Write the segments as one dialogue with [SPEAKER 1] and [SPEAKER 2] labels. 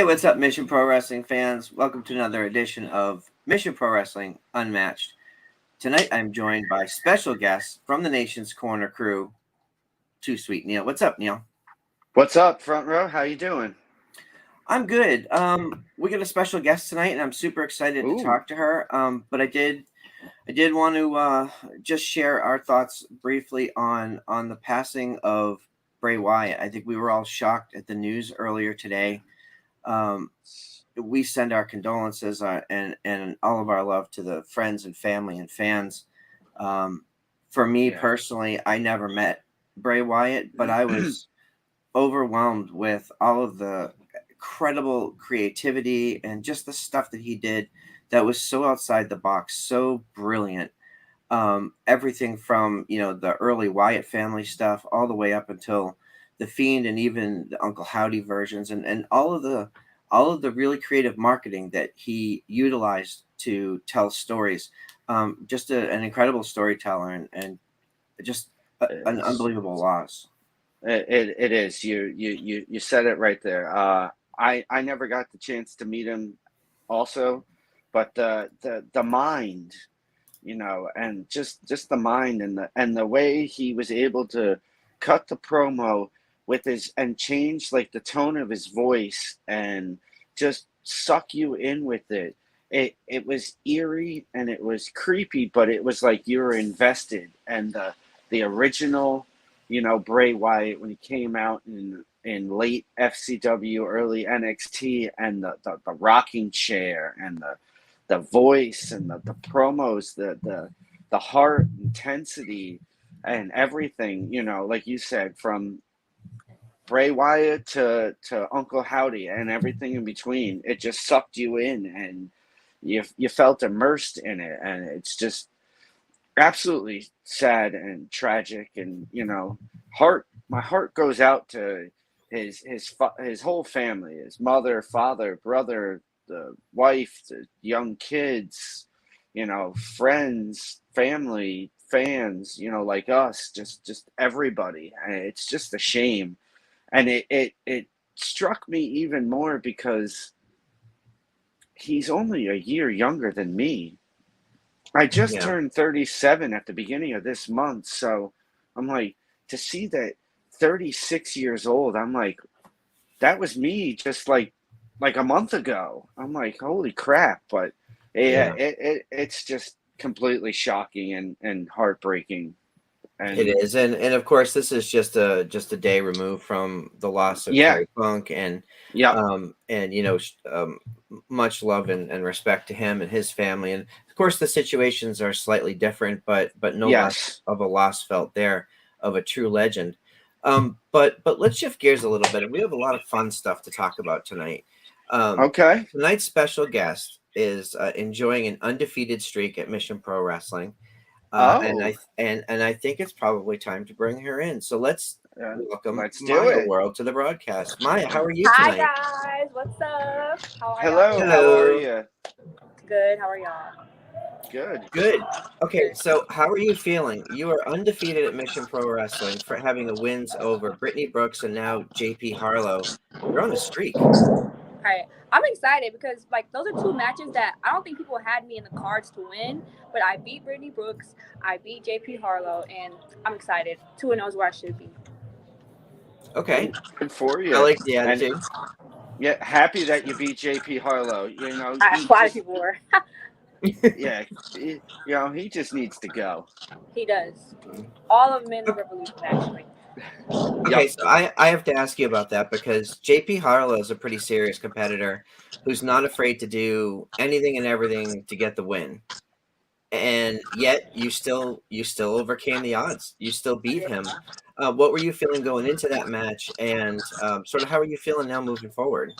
[SPEAKER 1] Hey, what's up, Mission Pro Wrestling fans? Welcome to another edition of Mission Pro Wrestling Unmatched. Tonight, I'm joined by special guests from the Nation's Corner crew, Too Sweet Neil. What's up, Neil?
[SPEAKER 2] What's up, front row? How you doing?
[SPEAKER 1] I'm good. We got a special guest tonight, and I'm super excited to talk to her. But I did want to just share our thoughts briefly on the passing of Bray Wyatt. I think we were all shocked at the news earlier today. We send our condolences and all of our love to the friends and family and fans. For me personally, I never met Bray Wyatt, but I was overwhelmed with all of the incredible creativity and just the stuff that he did that was so outside the box, so brilliant. Everything from the early Wyatt family stuff all the way up until the Fiend and even the Uncle Howdy versions and all of the really creative marketing that he utilized to tell stories. Just an incredible storyteller and just an unbelievable loss.
[SPEAKER 2] It is. You said it right there. I never got the chance to meet him, also, but the mind, and just the mind and the way he was able to cut the promo with his and change like the tone of his voice and just suck you in with it. It was eerie and it was creepy, but it was like you were invested. And the original, Bray Wyatt when he came out in late FCW, early NXT, and the rocking chair and the voice and the promos, the heart intensity and everything, like you said, from Bray Wyatt to Uncle Howdy and everything in between. It just sucked you in and you felt immersed in it. And it's just absolutely sad and tragic. And, my heart goes out to his whole family, his mother, father, brother, the wife, the young kids, friends, family, fans, like us, just everybody. And it's just a shame. And it struck me even more because he's only a year younger than me. I just turned 37 at the beginning of this month. So I'm like, to see that 36 years old, I'm like, that was me just like a month ago. I'm like, holy crap. But it's just completely shocking and heartbreaking. And
[SPEAKER 1] it is, and of course, this is just a day removed from the loss of Terry Funk, and much love and respect to him and his family, and of course, the situations are slightly different, but no less of a loss felt there of a true legend. But let's shift gears a little bit, and we have a lot of fun stuff to talk about tonight. Tonight's special guest is enjoying an undefeated streak at Mission Pro Wrestling. And I think it's probably time to bring her in. So let's welcome Maya World to the broadcast. Maya, how are you tonight?
[SPEAKER 3] Hi guys, what's up? How are
[SPEAKER 2] y'all?
[SPEAKER 3] Hello.
[SPEAKER 2] How are you?
[SPEAKER 3] Good. How are y'all?
[SPEAKER 2] Good.
[SPEAKER 1] Okay, so how are you feeling? You are undefeated at Mission Pro Wrestling for having the wins over Brittany Brooks and now JP Harlow. You're on a streak.
[SPEAKER 3] Right. I'm excited because those are two matches that I don't think people had me in the cards to win, but I beat Brittany Brooks, I beat JP Harlow, and I'm excited. 2-0 is where I should be.
[SPEAKER 1] Okay.
[SPEAKER 2] Good for you.
[SPEAKER 1] I like the attitude.
[SPEAKER 2] And, happy that you beat JP Harlow.
[SPEAKER 3] A lot of people were.
[SPEAKER 2] He just needs to go.
[SPEAKER 3] He does. All of Men's Revolution, actually.
[SPEAKER 1] Okay, so I have to ask you about that because JP Harlow is a pretty serious competitor who's not afraid to do anything and everything to get the win. And yet you still overcame the odds. You still beat him. What were you feeling going into that match, and sort of how are you feeling now moving forward?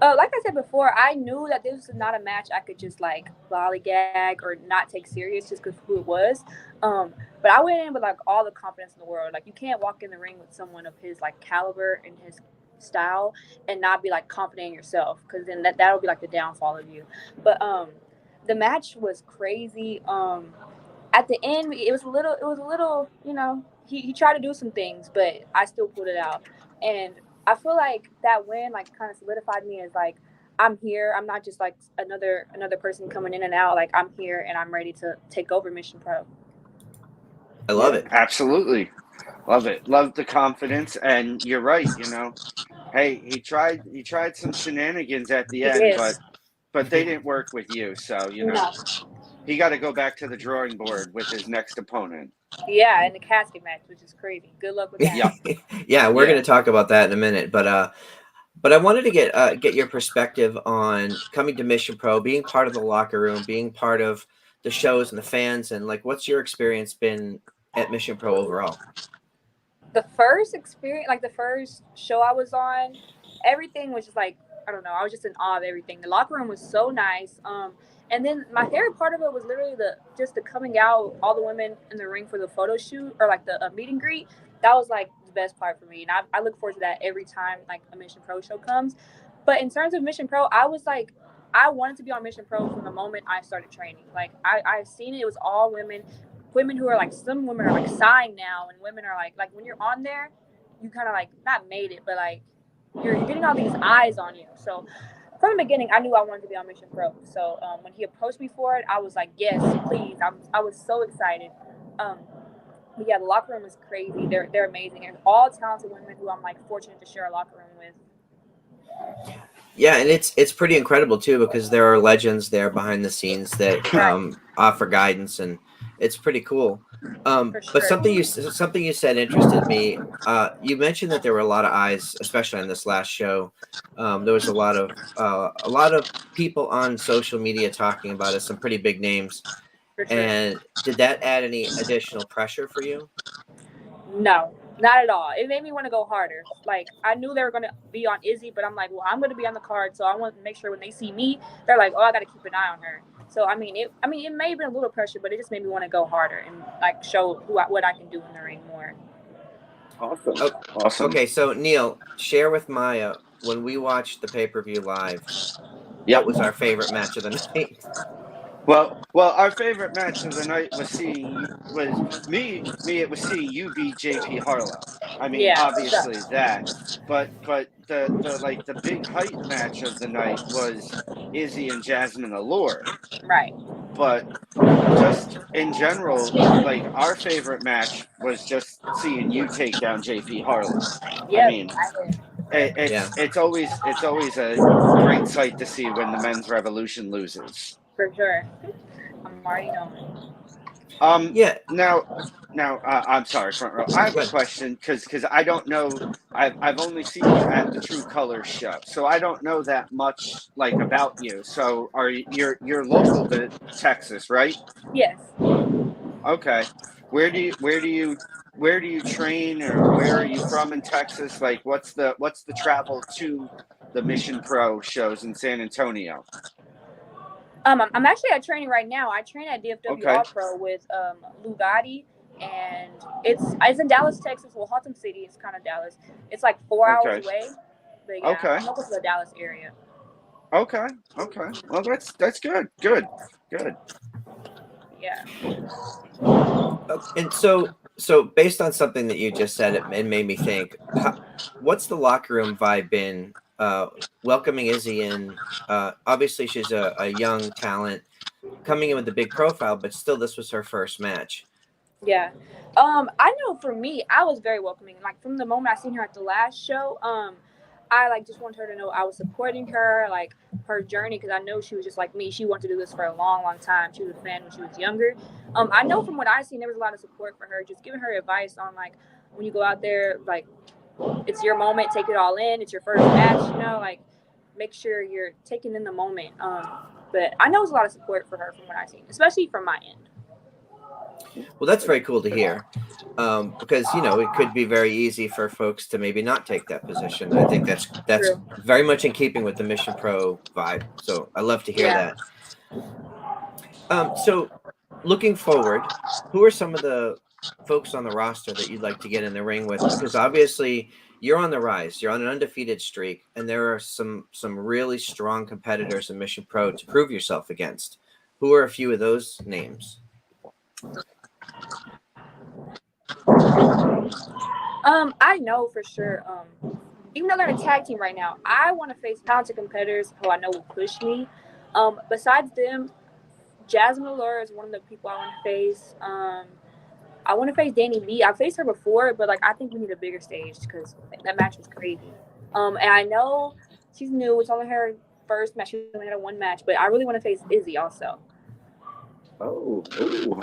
[SPEAKER 3] Like I said before, I knew that this was not a match I could just lollygag or not take serious just because who it was. But I went in with all the confidence in the world. You can't walk in the ring with someone of his caliber and his style and not be confident in yourself, because then that'll be the downfall of you. But the match was crazy. At the end, it was a little. He tried to do some things, but I still pulled it out. And I feel like that win like kind of solidified me as like I'm here. I'm not just like another person coming in and out. Like I'm here and I'm ready to take over Mission Pro.
[SPEAKER 1] I love it.
[SPEAKER 2] Absolutely. Love it. Love the confidence. And you're right, hey, he tried some shenanigans at the
[SPEAKER 3] He
[SPEAKER 2] end,
[SPEAKER 3] did.
[SPEAKER 2] but they didn't work with you. So,
[SPEAKER 3] No.
[SPEAKER 2] he got to go back to the drawing board with his next opponent.
[SPEAKER 3] Yeah, and the casket match, which is crazy. Good luck with that.
[SPEAKER 1] Yeah, we're going to talk about that in a minute, but I wanted to get your perspective on coming to Mission Pro, being part of the locker room, being part of the shows and the fans, and like, what's your experience been at Mission Pro overall?
[SPEAKER 3] The first experience, like the first show I was on, everything was just like, I don't know, I was just in awe of everything. The locker room was so nice. And then my favorite part of it was literally the coming out, all the women in the ring for the photo shoot or like the meet and greet. That was like the best part for me, and I look forward to that every time like a Mission Pro show comes. But in terms of Mission Pro, I was like, I wanted to be on Mission Pro from the moment I started training. Like I've seen it was all women who are like, some women are like signed now, and women are like when you're on there, you kind of like not made it, but like you're getting all these eyes on you. So from the beginning, I knew I wanted to be on Mission Pro. So when he approached me for it, I was like, yes, please. I was so excited. But yeah, the locker room is crazy. They're amazing, and all talented women who I'm like fortunate to share a locker room with.
[SPEAKER 1] Yeah, and it's pretty incredible too, because there are legends there behind the scenes that offer guidance, and it's pretty cool. But something you said interested me. You mentioned that there were a lot of eyes, especially on this last show. There was a lot of people on social media talking about it, some pretty big names. And did that add any additional pressure for you?
[SPEAKER 3] No, not at all. It made me want to go harder. Like I knew they were going to be on Izzy, but I'm like, well, I'm going to be on the card, so I want to make sure when they see me, they're like, oh, I got to keep an eye on her. So it may have been a little pressure, but it just made me want to go harder and like show what I can do in the ring more.
[SPEAKER 2] Awesome.
[SPEAKER 1] Okay, so Neil, share with Maya, when we watched the pay-per-view live, what was our favorite match of the night?
[SPEAKER 2] Well, our favorite match of the night was seeing you beat JP Harlow. I mean, obviously that, but the big hype match of the night was Izzy and Jasmine Allure.
[SPEAKER 3] Right.
[SPEAKER 2] But just in general, like our favorite match was just seeing you take down JP Harlow.
[SPEAKER 3] Yeah,
[SPEAKER 2] I mean, it's always a great sight to see when the men's revolution loses.
[SPEAKER 3] For sure. I'm already knowing.
[SPEAKER 2] Now, I'm sorry, front row. I have a question because I don't know. I've only seen you at the True Colors show, so I don't know that much like about you. So you're local to Texas, right?
[SPEAKER 3] Yes.
[SPEAKER 2] Okay. Where do you train, or where are you from in Texas? Like, what's the travel to the Mission Pro shows in San Antonio?
[SPEAKER 3] I'm actually at training right now. I train at DFW All Pro with Lou Gotti, and it's in Dallas, Texas. Well, Haltom City is kind of Dallas. It's like 4 hours away. But yeah, I'm local to the Dallas area.
[SPEAKER 2] Okay. Well, that's good. Good.
[SPEAKER 3] Yeah.
[SPEAKER 1] And so based on something that you just said, it made me think, what's the locker room vibe been welcoming Izzy in? Obviously she's a young talent coming in with a big profile, but still this was her first match.
[SPEAKER 3] Yeah. I know for me, I was very welcoming. Like from the moment I seen her at the last show, I like just wanted her to know I was supporting her, like her journey, because I know she was just like me. She wanted to do this for a long, long time. She was a fan when she was younger. I know from what I seen, there was a lot of support for her, just giving her advice on like when you go out there, like it's your moment, take it all in. It's your first match, like make sure you're taking in the moment. But I know there's a lot of support for her from what I seen, especially from my end.
[SPEAKER 1] Well, that's very cool to hear, because it could be very easy for folks to maybe not take that position. I think that's True. Very much in keeping with the Mission Pro vibe. So I love to hear that. So looking forward, who are some of the folks on the roster that you'd like to get in the ring with? Because obviously you're on the rise. You're on an undefeated streak, and there are some really strong competitors in Mission Pro to prove yourself against. Who are a few of those names?
[SPEAKER 3] I know for sure even though they're in a tag team right now, I want to face talented competitors who I know will push me. Besides them, Jasmine Allure is one of the people I want to face. I want to face Danny Lee. I've faced her before, but like I think we need a bigger stage because that match was crazy. And I know she's new. It's only her first match. She only had one match, but I really want to face Izzy also.
[SPEAKER 2] Oh,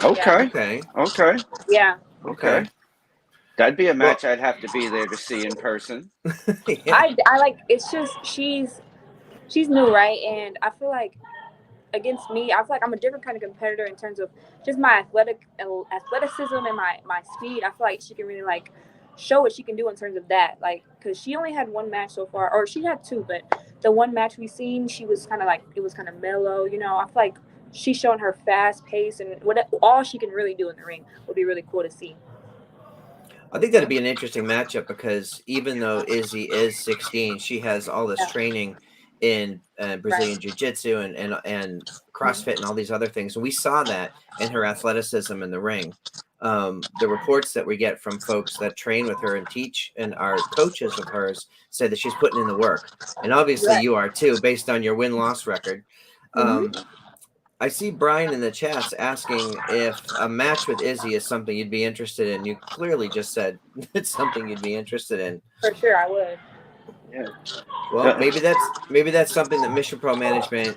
[SPEAKER 2] okay, okay,
[SPEAKER 3] Yeah.
[SPEAKER 2] okay. That'd be a match I'd have to be there to see in person.
[SPEAKER 3] Yeah. I like. It's just she's new, right? And I feel like against me, I feel like I'm a different kind of competitor in terms of just my athleticism and my speed. I feel like she can really like show what she can do in terms of that. Like, because she only had one match so far, or she had two, but the one match we seen, she was kind of like it was kind of mellow. You know, I feel like she's showing her fast pace and what all she can really do in the ring would be really cool to see.
[SPEAKER 4] I think that'd be an interesting matchup because even though Izzy is 16, she has all this training in Brazilian Jiu-Jitsu and CrossFit and all these other things. And we saw that in her athleticism in the ring. The reports that we get from folks that train with her and teach and are coaches of hers say that she's putting in the work. And obviously you are too, based on your win-loss record. I see Brian in the chats asking if a match with Izzy is something you'd be interested in. You clearly just said it's something you'd be interested in.
[SPEAKER 3] For sure, I would.
[SPEAKER 2] Yeah.
[SPEAKER 4] Well, maybe that's something that Mission Pro Management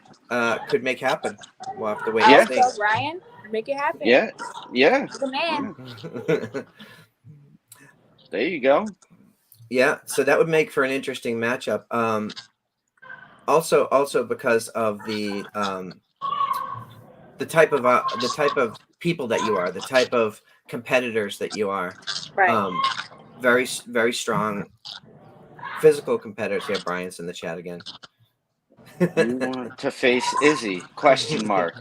[SPEAKER 4] could make happen. We'll have to wait
[SPEAKER 3] and
[SPEAKER 4] see.
[SPEAKER 3] So, Brian, make it happen.
[SPEAKER 2] Yeah.
[SPEAKER 3] The man.
[SPEAKER 2] Yeah. There you go.
[SPEAKER 4] Yeah, so that would make for an interesting matchup. Also because of the type of people that you are, the type of competitors that you are.
[SPEAKER 3] Right.
[SPEAKER 4] Very, very strong physical competitors. Yeah, Brian's in the chat again.
[SPEAKER 2] You want to face Izzy? Question mark.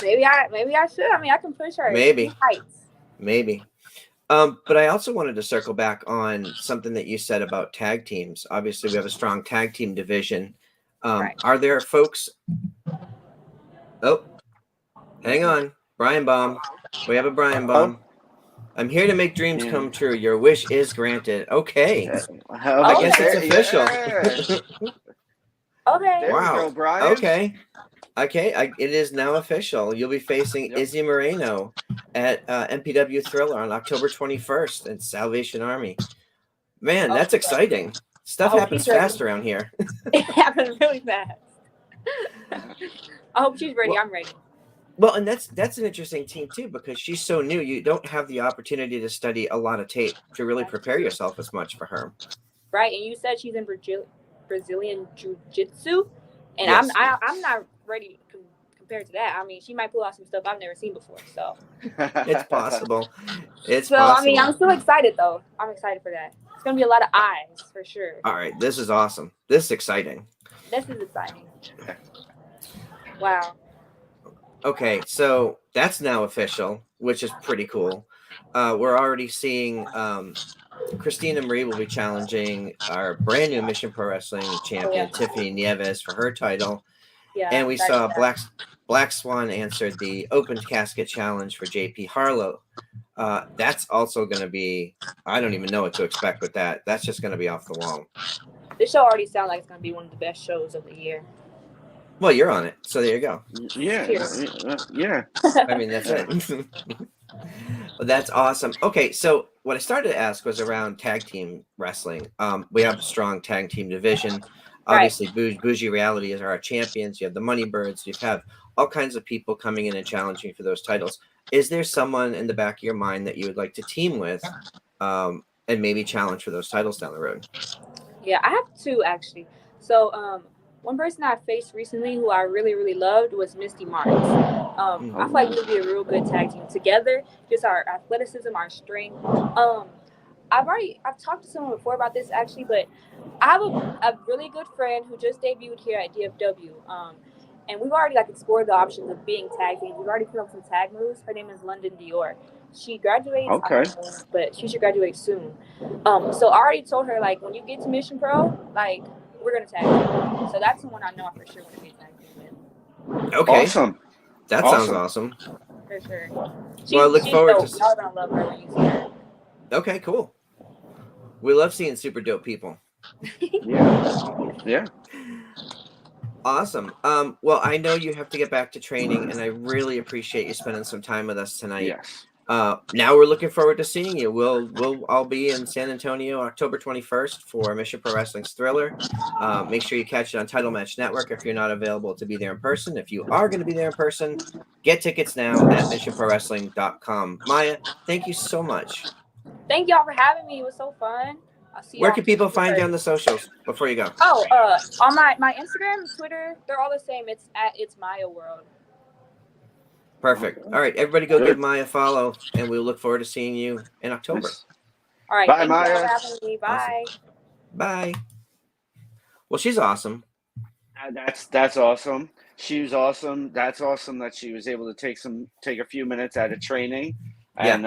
[SPEAKER 3] Maybe I should. I mean, I can push her.
[SPEAKER 4] Maybe.
[SPEAKER 3] Heights.
[SPEAKER 4] Maybe. But I also wanted to circle back on something that you said about tag teams. Obviously, we have a strong tag team division. Are there folks? Oh, hang on, Brian Baum. We have a Brian Baum. I'm here to make dreams come true. Your wish is granted. Okay. I guess it's official.
[SPEAKER 3] Okay.
[SPEAKER 2] There
[SPEAKER 4] wow.
[SPEAKER 2] we go, Brian.
[SPEAKER 4] Okay. It is now official. You'll be facing Izzy Moreno at MPW Thriller on October 21st at Salvation Army. Man, that's exciting. Stuff happens fast around here.
[SPEAKER 3] It happens really fast. I hope she's ready. I'm ready.
[SPEAKER 4] Well, and that's an interesting team too because she's so new. You don't have the opportunity to study a lot of tape to really prepare yourself as much for her.
[SPEAKER 3] Right, and you said she's in Brazilian Jiu-Jitsu, and yes. I'm not ready compared to that. I mean, she might pull out some stuff I've never seen before. So
[SPEAKER 4] it's possible.
[SPEAKER 3] I mean, I'm still excited though. I'm excited for that. It's gonna be a lot of eyes for sure.
[SPEAKER 4] All right, this is awesome. This is exciting.
[SPEAKER 3] This is exciting. Wow.
[SPEAKER 4] Okay, so that's now official, which is pretty cool. We're already seeing Christina Marie will be challenging our brand new Mission Pro Wrestling champion, Tiffany Nieves, for her title. Yeah, and we saw Black Swan answered the open casket challenge for JP Harlow. That's also going to be, I don't even know what to expect with that. That's just going to be off the wall.
[SPEAKER 3] This show already sounds like it's going to be one of the best shows of the year.
[SPEAKER 4] Well, you're on it, so there you go.
[SPEAKER 2] Yeah.
[SPEAKER 4] I mean, that's it. Well, that's awesome. Okay, so what I started to ask was around tag team wrestling. We have a strong tag team division. Obviously, Bougie Reality is our champions. You have the Money Birds. You have all kinds of people coming in and challenging for those titles. Is there someone in the back of your mind that you would like to team with and maybe challenge for those titles down the road?
[SPEAKER 3] Yeah, I have two, actually. So, one person I faced recently who I really, really loved was Misty Marks. I feel like we would be a real good tag team together. Just our athleticism, our strength. I've talked to someone before about this actually, but I have a really good friend who just debuted here at DFW. And we've already explored the options of being tag teams. We've already put up some tag moves. Her name is London Dior. She graduates, but she should graduate soon. So I already told her when you get to Mission Pro, we're gonna tag team. So that's the one I know I for sure want to be a tag team with.
[SPEAKER 4] Okay.
[SPEAKER 2] Awesome.
[SPEAKER 4] That sounds awesome.
[SPEAKER 3] For sure.
[SPEAKER 4] Well, I look forward to.
[SPEAKER 3] Y'all gonna love her when you see her.
[SPEAKER 4] Okay, cool. We love seeing super dope people.
[SPEAKER 2] Yeah.
[SPEAKER 4] Awesome. Well, I know you have to get back to training, and I really appreciate you spending some time with us tonight.
[SPEAKER 2] Yes.
[SPEAKER 4] Now we're looking forward to seeing you. We'll all be in San Antonio October 21st for Mission Pro Wrestling's Thriller. Make sure you catch it on Title Match Network if you're not available to be there in person. If you are going to be there in person, get tickets now at missionprowrestling.com. Maya, thank you so much.
[SPEAKER 3] Thank y'all for having me. It was so fun. I'll see y'all.
[SPEAKER 4] Where can people find you on the socials before you go?
[SPEAKER 3] Oh, on my Instagram, Twitter, they're all the same. It's at It's Maya World.
[SPEAKER 4] Perfect. All right, everybody go give Maya a follow, and we'll look forward to seeing you in October.
[SPEAKER 3] All right.
[SPEAKER 2] Bye,
[SPEAKER 3] thank
[SPEAKER 2] Maya.
[SPEAKER 3] you for having me. Bye.
[SPEAKER 4] Awesome. Bye. Well, she's awesome.
[SPEAKER 2] That's awesome. She was awesome. That's awesome that she was able to take a few minutes out of training, and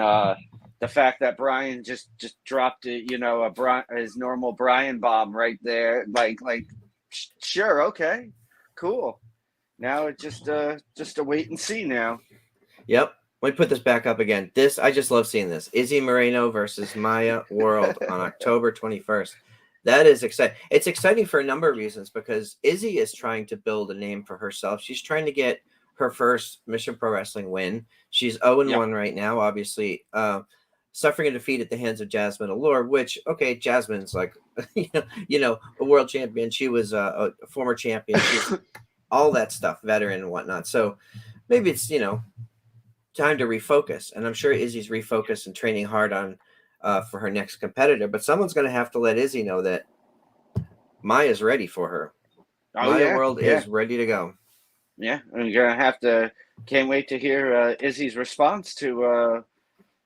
[SPEAKER 2] the fact that Brian just dropped it, his normal Brian bomb right there, like sure, okay, cool. Now it's just a wait and see now.
[SPEAKER 4] Yep. Let me put this back up again. I just love seeing this. Izzy Moreno versus Maya World on October 21st. That is exciting. It's exciting for a number of reasons because Izzy is trying to build a name for herself. She's trying to get her first Mission Pro Wrestling win. She's 0-1 right now, obviously. Suffering a defeat at the hands of Jasmine Allure, which, okay, Jasmine's like, a world champion. She was a former champion. She's all that stuff, veteran and whatnot. So maybe it's, time to refocus. And I'm sure Izzy's refocused and training hard on for her next competitor. But someone's going to have to let Izzy know that Maya's ready for her. Maya World is ready to go.
[SPEAKER 2] Yeah, and you're going to have to, can't wait to hear Izzy's response to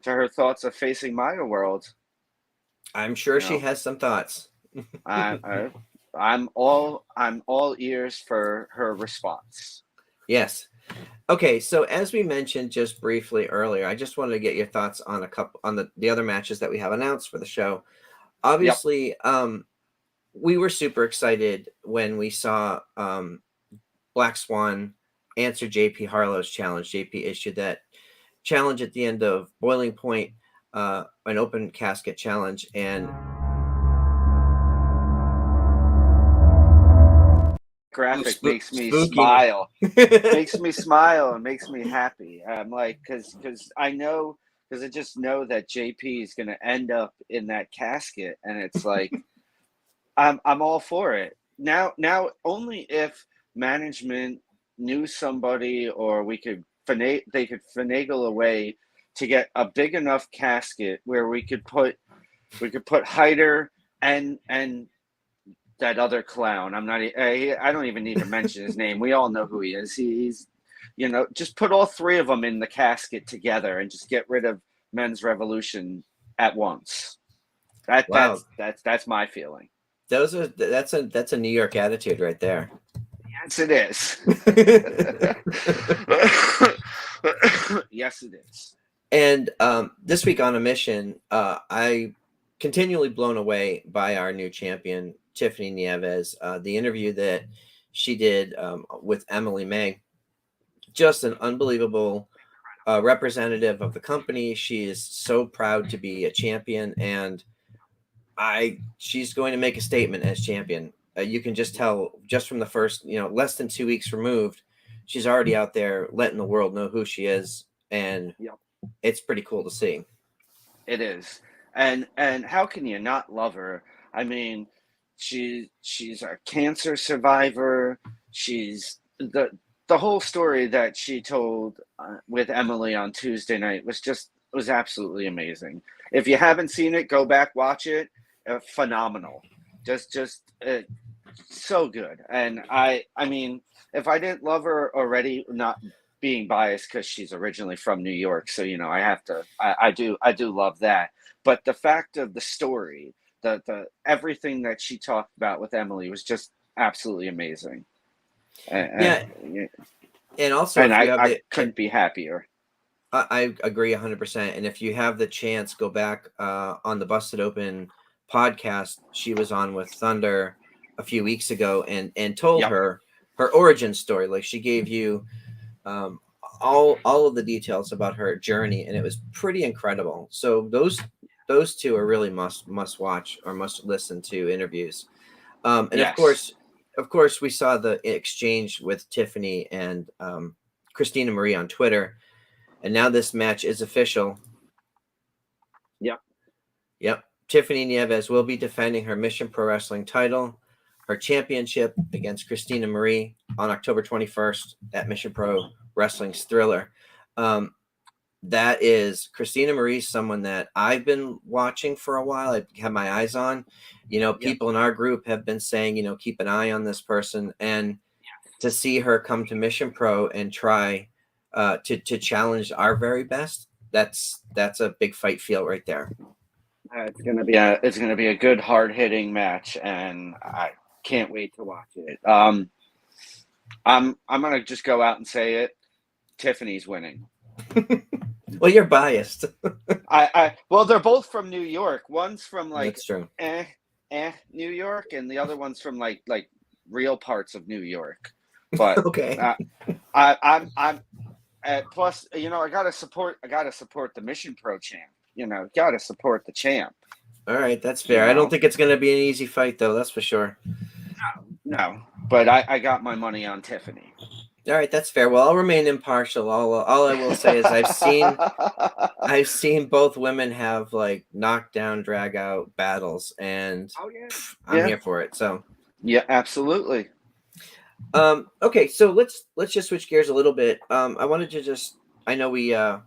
[SPEAKER 2] her thoughts of facing Maya World.
[SPEAKER 4] I'm sure she has some thoughts.
[SPEAKER 2] I'm all ears for her response.
[SPEAKER 4] Yes. Okay, so as we mentioned just briefly earlier, I just wanted to get your thoughts on the other matches that we have announced for the show. Obviously, we were super excited when we saw Black Swan answer JP Harlow's challenge. JP issued that challenge at the end of Boiling Point, an open casket challenge, and
[SPEAKER 2] graphic makes me smile. Makes me smile and makes me happy. I'm like, because I just know that JP is going to end up in that casket, and it's like, I'm all for it. Now only if management knew somebody, or they could finagle a way to get a big enough casket where we could put Hyder and that other clown. I don't even need to mention his name. We all know who he is. He's, just put all three of them in the casket together and just get rid of Men's Revolution at once. That's my feeling.
[SPEAKER 4] That's a New York attitude right there.
[SPEAKER 2] Yes, it is. Yes, it is.
[SPEAKER 4] And this week on a mission, I continually blown away by our new champion, Tiffany Nieves. The interview that she did with Emily May, just an unbelievable representative of the company. She is so proud to be a champion, and she's going to make a statement as champion. You can just tell just from the first, less than 2 weeks removed, she's already out there letting the world know who she is, and it's pretty cool to see.
[SPEAKER 2] It is. And how can you not love her? I mean, she's a cancer survivor. She's the whole story that she told with Emily on Tuesday night was absolutely amazing. If you haven't seen it, go back, watch it. Phenomenal. Just so good. And I mean, if I didn't love her already, not being biased because she's originally from New York, so I have to. I do love that. But the fact of the story, the everything that she talked about with Emily was just absolutely amazing. And
[SPEAKER 4] also,
[SPEAKER 2] I couldn't be happier.
[SPEAKER 4] I agree 100%. And if you have the chance, go back on the Busted Open podcast. She was on with Thunder a few weeks ago and told her origin story. Like, she gave you all of the details about her journey, and it was pretty incredible. So those those two are really must watch or must listen to interviews. And
[SPEAKER 2] Yes.
[SPEAKER 4] of course, we saw the exchange with Tiffany and Christina Marie on Twitter, and now this match is official. Yep. Tiffany Nieves will be defending her Mission Pro Wrestling title, her championship against Christina Marie on October 21st at Mission Pro Wrestling's Thriller. That is Christina Marie, someone that I've been watching for a while. I have my eyes on. People in our group have been saying, keep an eye on this person. And to see her come to Mission Pro and try to challenge our very best, that's a big fight feel right there.
[SPEAKER 2] It's gonna be a good hard hitting match, and I can't wait to watch it. I'm gonna just go out and say it. Tiffany's winning.
[SPEAKER 4] Well, you're biased.
[SPEAKER 2] Well, they're both from New York. One's from
[SPEAKER 4] That's true.
[SPEAKER 2] New York, and the other one's from like real parts of New York. But
[SPEAKER 4] okay.
[SPEAKER 2] I'm plus, I gotta support the Mission Pro champ. Gotta support the champ.
[SPEAKER 4] All right, that's fair. I don't think it's gonna be an easy fight, though. That's for sure.
[SPEAKER 2] No. But I got my money on Tiffany.
[SPEAKER 4] All right, that's fair. Well, I'll remain impartial. All I will say is I've seen both women have like knockdown, drag out battles, and I'm here for it. So
[SPEAKER 2] yeah, absolutely.
[SPEAKER 4] Okay, so let's just switch gears a little bit. I wanted to I know we are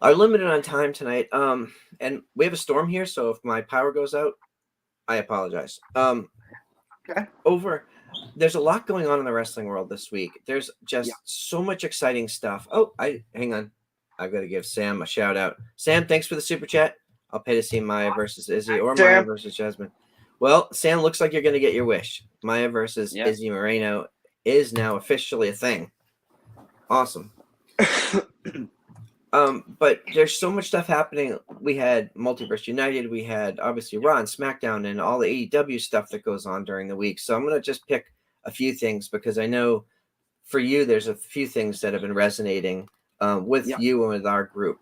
[SPEAKER 4] limited on time tonight. And we have a storm here, so if my power goes out, I apologize.
[SPEAKER 2] Okay.
[SPEAKER 4] There's a lot going on in the wrestling world this week. There's just so much exciting stuff. Oh, hang on. I've got to give Sam a shout out. Sam, thanks for the super chat. I'll pay to see Maya versus Izzy or Maya versus Jasmine. Well, Sam, looks like you're going to get your wish. Maya versus Izzy Moreno is now officially a thing. Awesome. But there's so much stuff happening. We had Multiverse United. We had obviously Raw and SmackDown and all the AEW stuff that goes on during the week. So I'm going to just pick a few things because I know for you, there's a few things that have been resonating with you and with our group.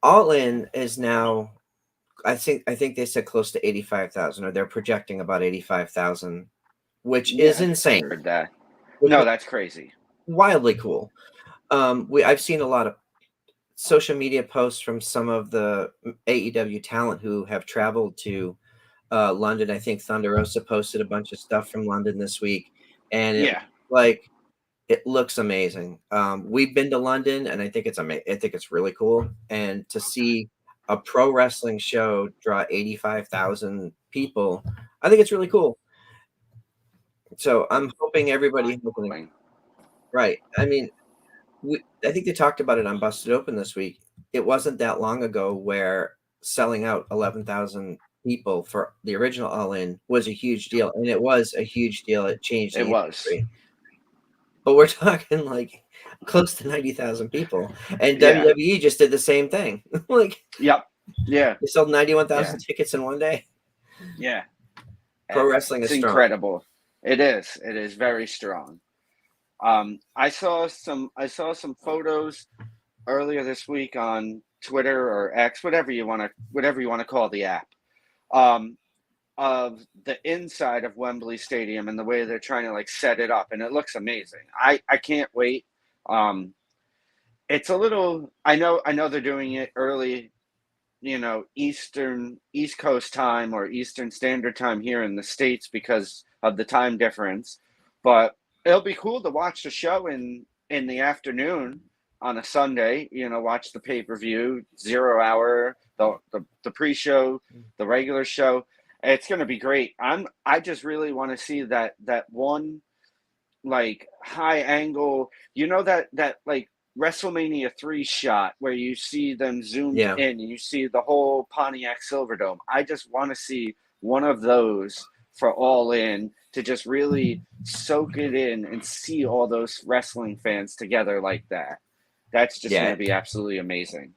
[SPEAKER 4] All In is now, I think they said close to 85,000, or they're projecting about 85,000, which is insane.
[SPEAKER 2] I heard that. No, that's crazy.
[SPEAKER 4] Wildly cool. I've seen a lot of social media posts from some of the AEW talent who have traveled to London. I think Thunder Rosa posted a bunch of stuff from London this week, and it looks amazing. We've been to London, and I think it's amazing. I think it's really cool, and to see a pro wrestling show draw 85,000 people, I think it's really cool. So I'm hoping everybody, right? I mean, I think they talked about it on Busted Open this week. It wasn't that long ago where selling out 11,000 people for the original All In was a huge deal, and it was a huge deal. It changed the industry. But we're talking like close to 90,000 people, and WWE just did the same thing. They sold 91,000 tickets in one day.
[SPEAKER 2] Yeah,
[SPEAKER 4] pro wrestling is
[SPEAKER 2] incredible. It is very strong. I saw some photos earlier this week on Twitter or X, whatever you want to call the app, of the inside of Wembley Stadium and the way they're trying to set it up, and it looks amazing. I can't wait. It's a little. I know they're doing it early, East Coast time or Eastern Standard Time here in the States because of the time difference, but it'll be cool to watch the show in the afternoon on a Sunday. Watch the pay-per-view, 0 hour, the pre-show, the regular show. It's going to be great. I just really want to see that one high angle. That WrestleMania 3 shot where you see them zoomed in and you see the whole Pontiac Silverdome. I just want to see one of those for All In to just really soak it in and see all those wrestling fans together like that. That's just going to be absolutely amazing.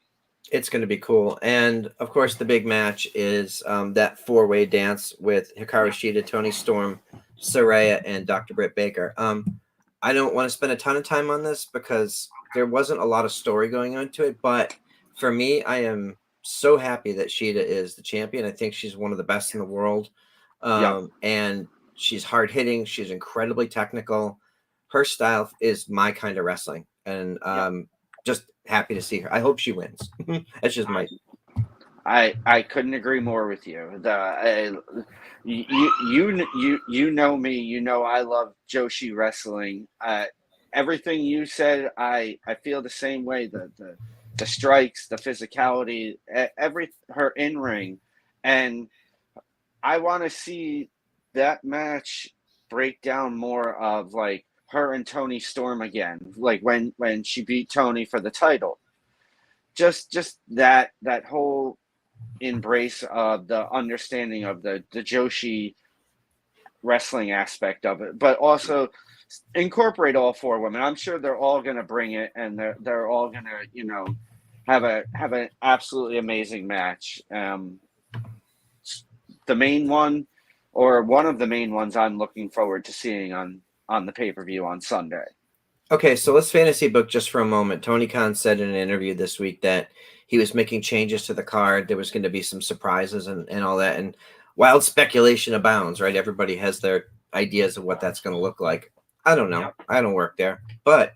[SPEAKER 4] It's going to be cool. And of course, the big match is that 4-way dance with Hikaru Shida, Toni Storm, Saraya, and Dr. Britt Baker. I don't want to spend a ton of time on this because there wasn't a lot of story going into it. But for me, I am so happy that Sheeta is the champion. I think she's one of the best in the world. And she's hard hitting. She's incredibly technical. Her style is my kind of wrestling, and just happy to see her. I hope she wins. That's just my.
[SPEAKER 2] I couldn't agree more with you. You know me. You know I love Joshi wrestling. Everything you said, I feel the same way. The strikes, the physicality, her in ring, and I want to see that match break down more of like her and Toni Storm again, like when she beat Toni for the title. Just that whole embrace of the understanding of the Joshi wrestling aspect of it, but also incorporate all 4 women. I'm sure they're all going to bring it, and they're all going to have an absolutely amazing match. The main one, or one of the main ones, I'm looking forward to seeing on the pay-per-view on Sunday.
[SPEAKER 4] Okay, so let's fantasy book just for a moment. Tony Khan said in an interview this week that he was making changes to the card. There was going to be some surprises and all that. And wild speculation abounds, right? Everybody has their ideas of what that's going to look like. I don't know. Yep. I don't work there. But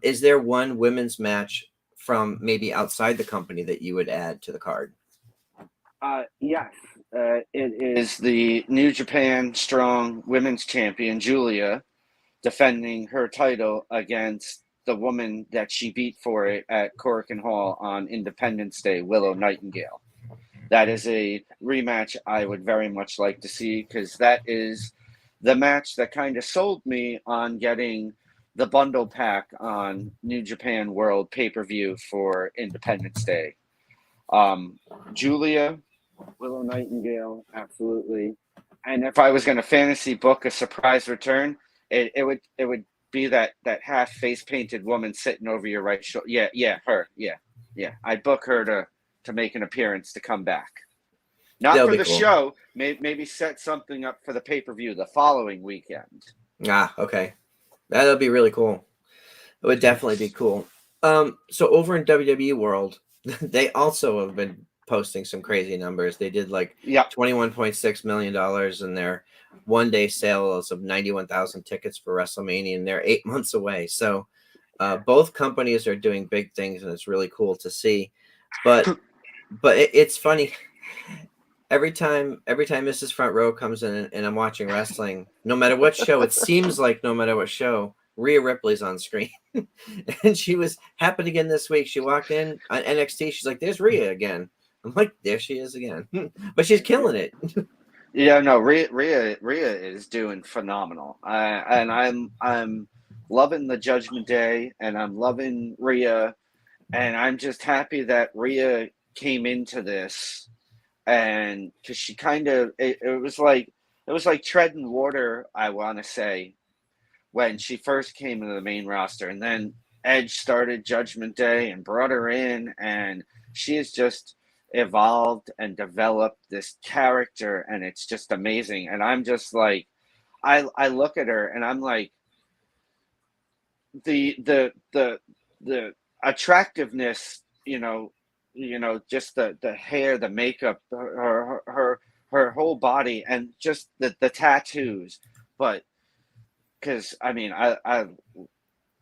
[SPEAKER 4] is there one women's match from maybe outside the company that you would add to the card?
[SPEAKER 2] Yes. It is the New Japan Strong Women's Champion, Julia, defending her title against the woman that she beat for it at Korakuen Hall on Independence Day, Willow Nightingale. That is a rematch I would very much like to see, because that is the match that kind of sold me on getting the bundle pack on New Japan World pay-per-view for Independence Day. Julia, Willow Nightingale, absolutely. And if I was going to fantasy book a surprise return, it would be that half face painted woman sitting over your right shoulder. Yeah, her. Yeah. I'd book her to make an appearance to come back. Not That'll for the cool. show. Maybe set something up for the pay-per-view the following weekend.
[SPEAKER 4] Okay. That'll be really cool. It would definitely be cool. So over in WWE World, they also have been posting some crazy numbers. They did like $21.6 million in their one-day sales of 91,000 tickets for WrestleMania, and they're 8 months away. So both companies are doing big things, and it's really cool to see. But it's funny. Every time Mrs. Front Row comes in and I'm watching wrestling, no matter what show, it seems like no matter what show, Rhea Ripley's on screen. And she happened again this week. She walked in on NXT. She's like, there's Rhea again. I'm like, there she is again. But she's killing it.
[SPEAKER 2] Yeah, no, Rhea is doing phenomenal. And I'm loving the Judgment Day, and I'm loving Rhea, and I'm just happy that Rhea came into this, and because she kind of it was like treading water, I want to say, when she first came into the main roster, and then Edge started Judgment Day and brought her in, and she is just evolved and developed this character, and it's just amazing. And I'm just like, I look at her and I'm like, the attractiveness, just the hair, the makeup, her whole body, and just the tattoos. But because I mean, I'm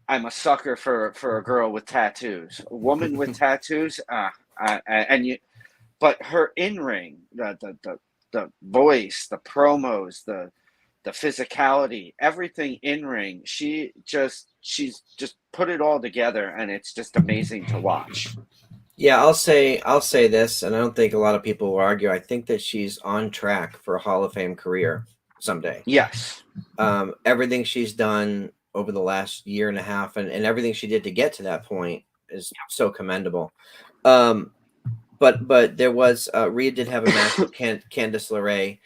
[SPEAKER 2] a sucker for a girl with tattoos, a woman with tattoos. But her in-ring, the voice, the promos, the physicality, everything in-ring, she's just put it all together, and it's just amazing to watch.
[SPEAKER 4] Yeah, I'll say this, and I don't think a lot of people will argue. I think that she's on track for a Hall of Fame career someday.
[SPEAKER 2] Yes.
[SPEAKER 4] Everything she's done over the last year and a half, and everything she did to get to that point is so commendable. But there was Rhea did have a match with Candice LeRae.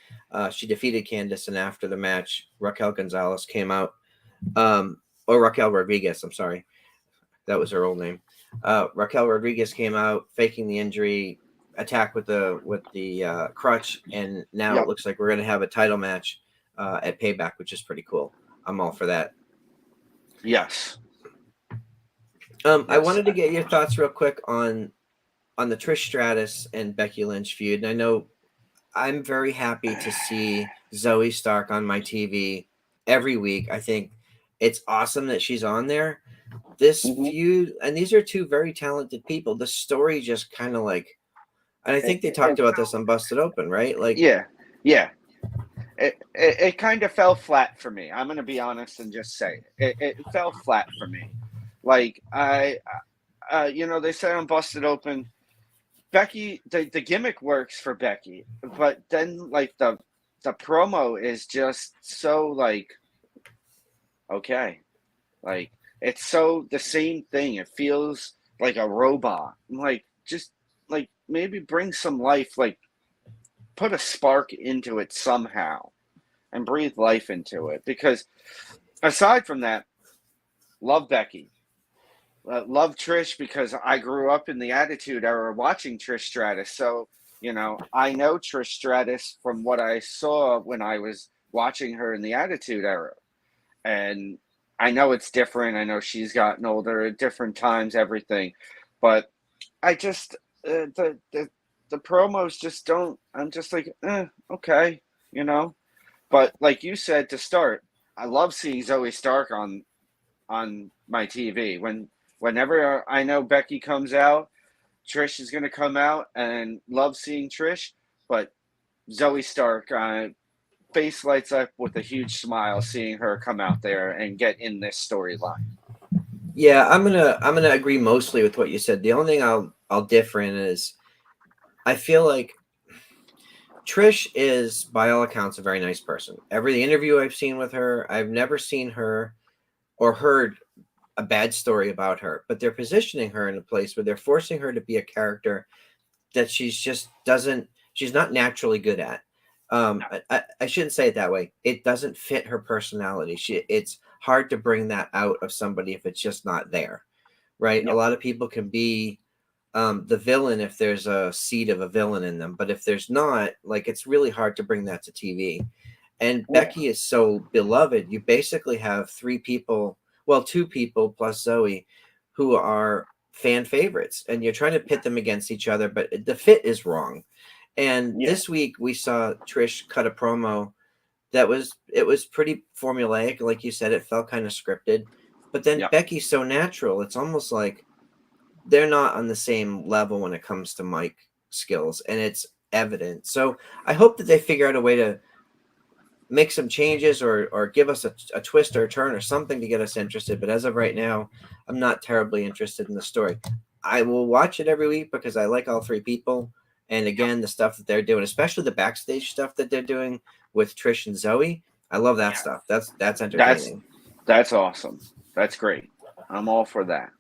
[SPEAKER 4] She defeated Candice, and after the match, Raquel Gonzalez came out, or Raquel Rodriguez. I'm sorry, that was her old name. Raquel Rodriguez came out faking the injury, attack with the crutch, and now it looks like we're going to have a title match at Payback, which is pretty cool. I'm all for that.
[SPEAKER 2] Yes.
[SPEAKER 4] I wanted to get your thoughts real quick on on the Trish Stratus and Becky Lynch feud, and I know I'm very happy to see Zoe Stark on my TV every week. I think it's awesome that she's on there. This feud, and these are two very talented people. The story just kind of like, and I think they talked about this on Busted Open, right? Like,
[SPEAKER 2] yeah. It kind of fell flat for me. I'm going to be honest and just say it fell flat for me. Like they said on Busted Open, Becky, the gimmick works for Becky, but then like the promo is just so like, okay, like it's so the same thing. It feels like a robot. Like just like maybe bring some life, like put a spark into it somehow and breathe life into it. Because aside from that, love Becky. Love Trish because I grew up in the Attitude Era watching Trish Stratus. So, I know Trish Stratus from what I saw when I was watching her in the Attitude Era. And I know it's different. I know she's gotten older at different times, everything. But I just, the promos just don't, I'm just like, okay, But like you said to start, I love seeing Zoe Stark on my TV. Whenever I know Becky comes out, Trish is going to come out, and love seeing Trish. But Zoe Stark, face lights up with a huge smile seeing her come out there and get in this storyline.
[SPEAKER 4] Yeah, I'm gonna agree mostly with what you said. The only thing I'll differ in is I feel like Trish is, by all accounts, a very nice person. Every interview I've seen with her, I've never seen her or heard a bad story about her, but they're positioning her in a place where they're forcing her to be a character that she's not naturally good at. I shouldn't say it that way. It doesn't fit her personality. It's hard to bring that out of somebody if it's just not there, right? Yep. A lot of people can be the villain if there's a seed of a villain in them, but if there's not, like, it's really hard to bring that to TV. And Becky is so beloved. You basically have two people plus Zoe who are fan favorites, and you're trying to pit them against each other, but the fit is wrong. And this week we saw Trish cut a promo that was pretty formulaic. Like you said, it felt kind of scripted, but then Becky's so natural. It's almost like they're not on the same level when it comes to mic skills, and it's evident. So I hope that they figure out a way to make some changes or give us a twist or a turn or something to get us interested. But as of right now, I'm not terribly interested in the story. I will watch it every week because I like all three people. And again, the stuff that they're doing, especially the backstage stuff that they're doing with Trish and Zoe, I love that stuff. That's entertaining.
[SPEAKER 2] That's awesome. That's great. I'm all for that.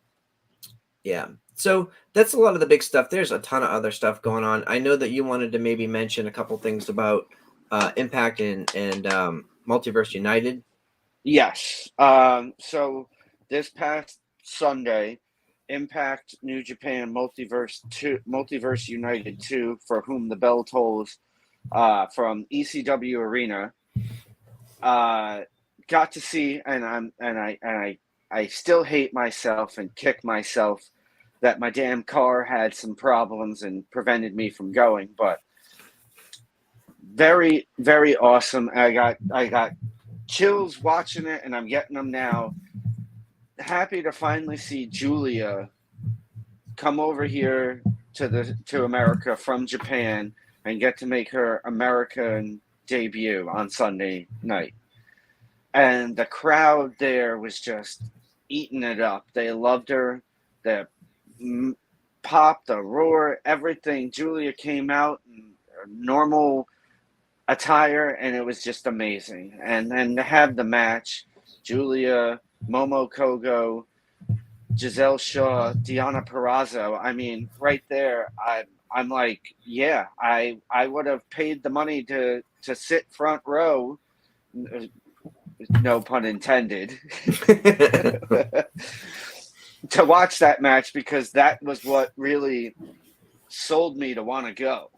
[SPEAKER 4] Yeah. So that's a lot of the big stuff. There's a ton of other stuff going on. I know that you wanted to maybe mention a couple things about Impact and Multiverse United.
[SPEAKER 2] Yes. So this past Sunday, Impact New Japan Multiverse United 2, for whom the bell tolls, from ECW Arena, got to see, and I still hate myself and kick myself that my damn car had some problems and prevented me from going, but very, very awesome. I got chills watching it, and I'm getting them now. Happy to finally see Julia come over here to America from Japan and get to make her American debut on Sunday night. And the crowd there was just eating it up. They loved her. The pop, the roar, everything. Julia came out in normal attire, and it was just amazing. And then to have the match, Julia, Momo Kogo, Giselle Shaw, Deonna Purrazzo. I mean, right there, I'm like, yeah, I would have paid the money to sit front row, no pun intended, to watch that match, because that was what really sold me to want to go,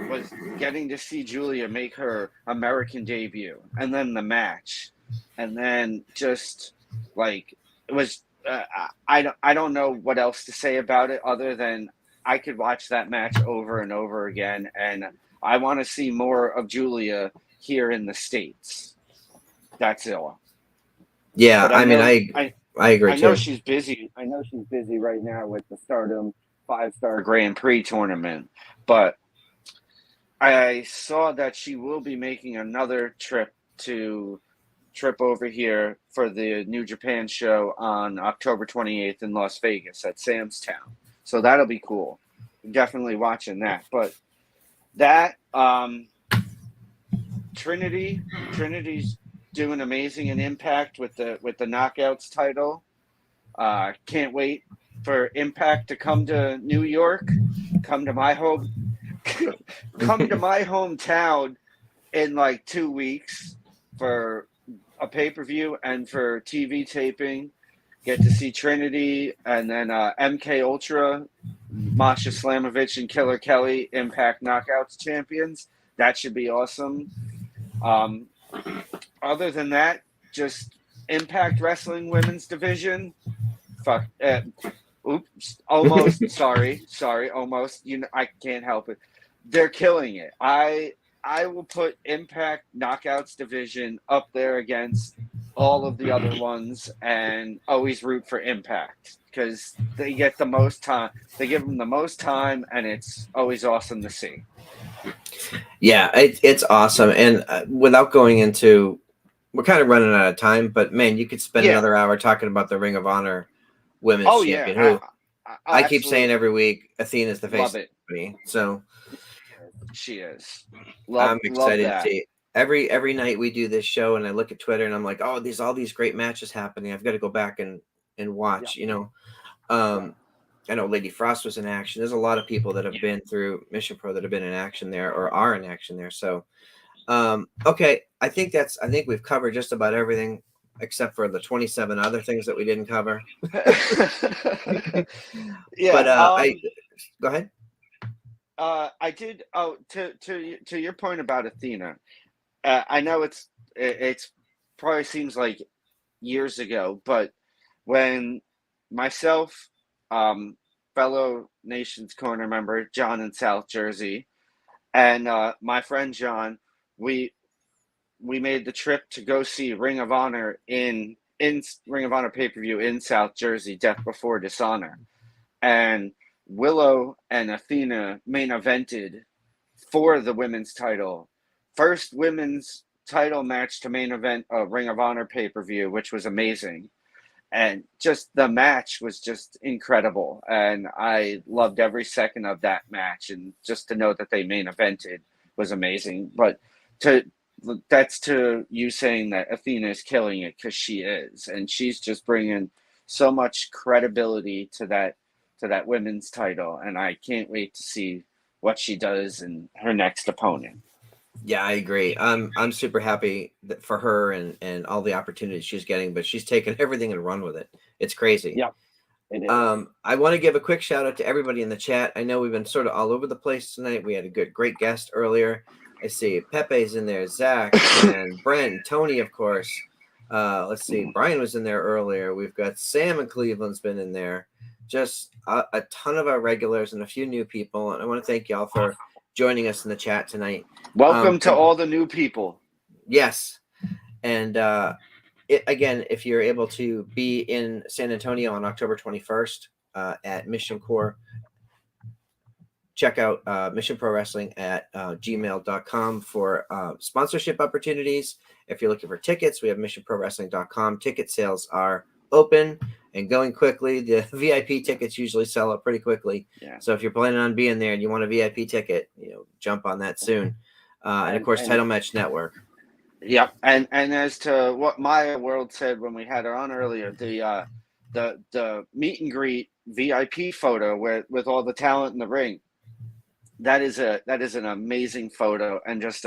[SPEAKER 2] was getting to see Julia make her American debut, and then the match, and then just like it was. I don't know what else to say about it other than I could watch that match over and over again, and I want to see more of Julia here in the States. That's all.
[SPEAKER 4] Yeah,
[SPEAKER 2] But
[SPEAKER 4] I mean, I agree
[SPEAKER 2] I know
[SPEAKER 4] too.
[SPEAKER 2] she's busy. I know she's busy right now with the Stardom 5-star Grand Prix tournament, but I saw that she will be making another trip over here for the New Japan show on October 28th in Las Vegas at Sam's Town. So that'll be cool. Definitely watching that. But that Trinity's doing amazing in Impact with the Knockouts title. Can't wait for Impact to come to New York, come to my hometown in like 2 weeks for a pay-per-view and for TV taping. Get to see Trinity and then MK Ultra, Masha Slamovich and Killer Kelly, Impact Knockouts champions. That should be awesome. Other than that, just Impact Wrestling Women's Division. Oops, almost. sorry, almost. I can't help it. They're killing it. I will put Impact Knockouts division up there against all of the other ones, and always root for Impact because they get the most time. They give them the most time, and it's always awesome to see.
[SPEAKER 4] Yeah, it's awesome. And without going into, we're kind of running out of time, but man, you could spend another hour talking about the Ring of Honor Women's Champion. Who I keep saying every week, Athena's the face of the company. So
[SPEAKER 2] she is.
[SPEAKER 4] I'm excited to see it. Every night we do this show, and I look at Twitter, and I'm like, oh, all these great matches happening. I've got to go back and watch. I know Lady Frost was in action. There's a lot of people that have been through Mission Pro that have been in action there or are in action there. So, okay, I think we've covered just about everything except for the 27 other things that we didn't cover.
[SPEAKER 2] Yeah.
[SPEAKER 4] But go ahead.
[SPEAKER 2] I did. Oh, to your point about Athena, I know it's probably seems like years ago, but when myself, fellow Nations Corner member John in South Jersey, and my friend John, we made the trip to go see Ring of Honor in Ring of Honor pay-per-view in South Jersey, Death Before Dishonor, and Willow and Athena main evented for the women's title. First women's title match to main event a Ring of Honor pay-per-view, which was amazing. And just the match was just incredible. And I loved every second of that match. And just to know that they main evented was amazing. But that's to you saying that Athena is killing it, because she is. And she's just bringing so much credibility to that women's title. And I can't wait to see what she does in her next opponent.
[SPEAKER 4] Yeah, I agree. I'm super happy for her and all the opportunities she's getting, but she's taken everything and run with it. It's crazy.
[SPEAKER 2] Yeah, it is.
[SPEAKER 4] I want to give a quick shout out to everybody in the chat. I know we've been sort of all over the place tonight. We had a great guest earlier. I see Pepe's in there, Zach and Brent, Tony, of course. Let's see, Brian was in there earlier. We've got Sam in Cleveland's been in there. Just a ton of our regulars and a few new people. And I want to thank y'all for joining us in the chat tonight.
[SPEAKER 2] Welcome to all the new people.
[SPEAKER 4] Yes. And again, if you're able to be in San Antonio on October 21st at Mission Corps, check out Mission Pro Wrestling at gmail.com for sponsorship opportunities. If you're looking for tickets, we have missionprowrestling.com. Ticket sales are open and going quickly. The VIP tickets usually sell up pretty quickly.
[SPEAKER 2] Yeah.
[SPEAKER 4] So if you're planning on being there and you want a VIP ticket, jump on that soon. And of course, Title Match Network.
[SPEAKER 2] Yep. And as to what Maya World said when we had her on earlier, the meet and greet VIP photo with all the talent in the ring, that is an amazing photo, and just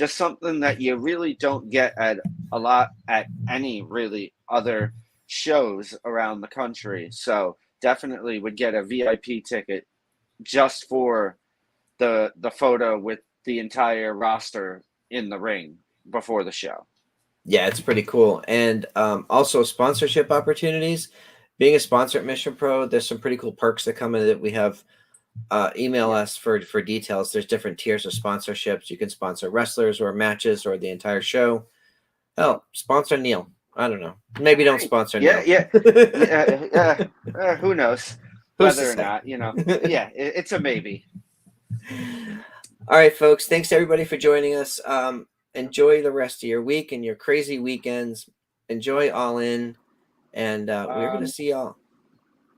[SPEAKER 2] something that you really don't get at any really other shows around the country. So definitely would get a VIP ticket just for the photo with the entire roster in the ring before the show.
[SPEAKER 4] Yeah, it's pretty cool. And also sponsorship opportunities. Being a sponsor at Mission Pro, there's some pretty cool perks that come in it. We have email us for details. There's different tiers of sponsorships. You can sponsor wrestlers or matches or the entire show. Hell, sponsor Neil. I don't know. Maybe don't sponsor Neil.
[SPEAKER 2] Who knows whether or not, Yeah, it's a maybe.
[SPEAKER 4] All right, folks. Thanks everybody for joining us. Enjoy the rest of your week and your crazy weekends. Enjoy All In, and we're gonna see y'all.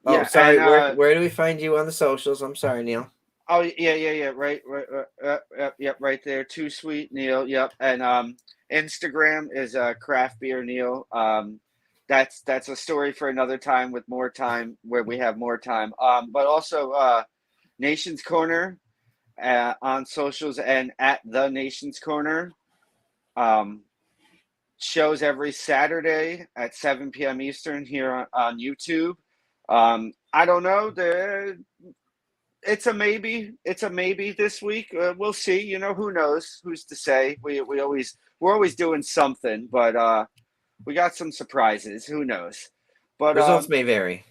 [SPEAKER 4] Oh,
[SPEAKER 2] yeah,
[SPEAKER 4] sorry.
[SPEAKER 2] and,
[SPEAKER 4] where do we find you on the socials? I'm sorry, Neil.
[SPEAKER 2] Oh yeah. Right, yep, right there. Too Sweet Neil. Yep, and Instagram is Craft Beer Neil. That's a story for another time with more time, where we have more time. But also Nation's Corner on socials and at the Nation's Corner. Shows every Saturday at 7 p.m. Eastern here on YouTube. I don't know. It's a maybe. It's a maybe this week. We'll see. Who knows? Who's to say? We're always doing something, but we got some surprises. Who knows? But
[SPEAKER 4] results may vary.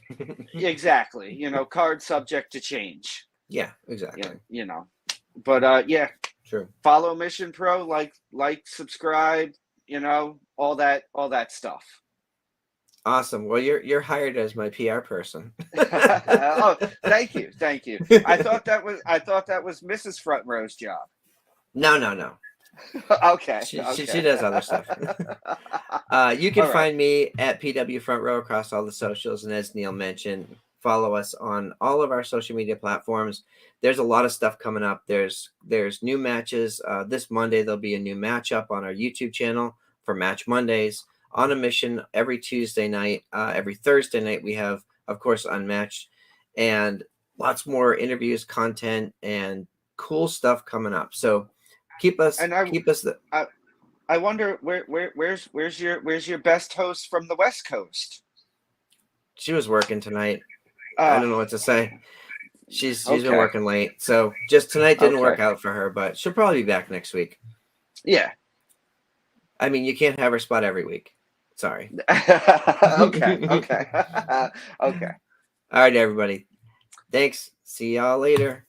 [SPEAKER 2] Exactly. Card subject to change.
[SPEAKER 4] Yeah, exactly.
[SPEAKER 2] But yeah.
[SPEAKER 4] True.
[SPEAKER 2] Follow Mission Pro. Like, subscribe. All that stuff.
[SPEAKER 4] Awesome. Well, you're hired as my PR person.
[SPEAKER 2] Oh, thank you. I thought that was Mrs. Front Row's job.
[SPEAKER 4] No.
[SPEAKER 2] Okay.
[SPEAKER 4] She does other stuff. You can find me at PW Front Row across all the socials, and as Neil mentioned, follow us on all of our social media platforms. There's a lot of stuff coming up. There's new matches. This Monday there'll be a new matchup on our YouTube channel for Match Mondays. On a Mission every Tuesday night, every Thursday night we have, of course, Unmatched, and lots more interviews, content, and cool stuff coming up. So keep us.
[SPEAKER 2] I wonder where's your best host from the West Coast?
[SPEAKER 4] She was working tonight. I don't know what to say. She's been working late, so just tonight didn't work out for her, but she'll probably be back next week.
[SPEAKER 2] Yeah.
[SPEAKER 4] I mean, you can't have her spot every week. Sorry.
[SPEAKER 2] Okay.
[SPEAKER 4] All right, everybody. Thanks. See y'all later.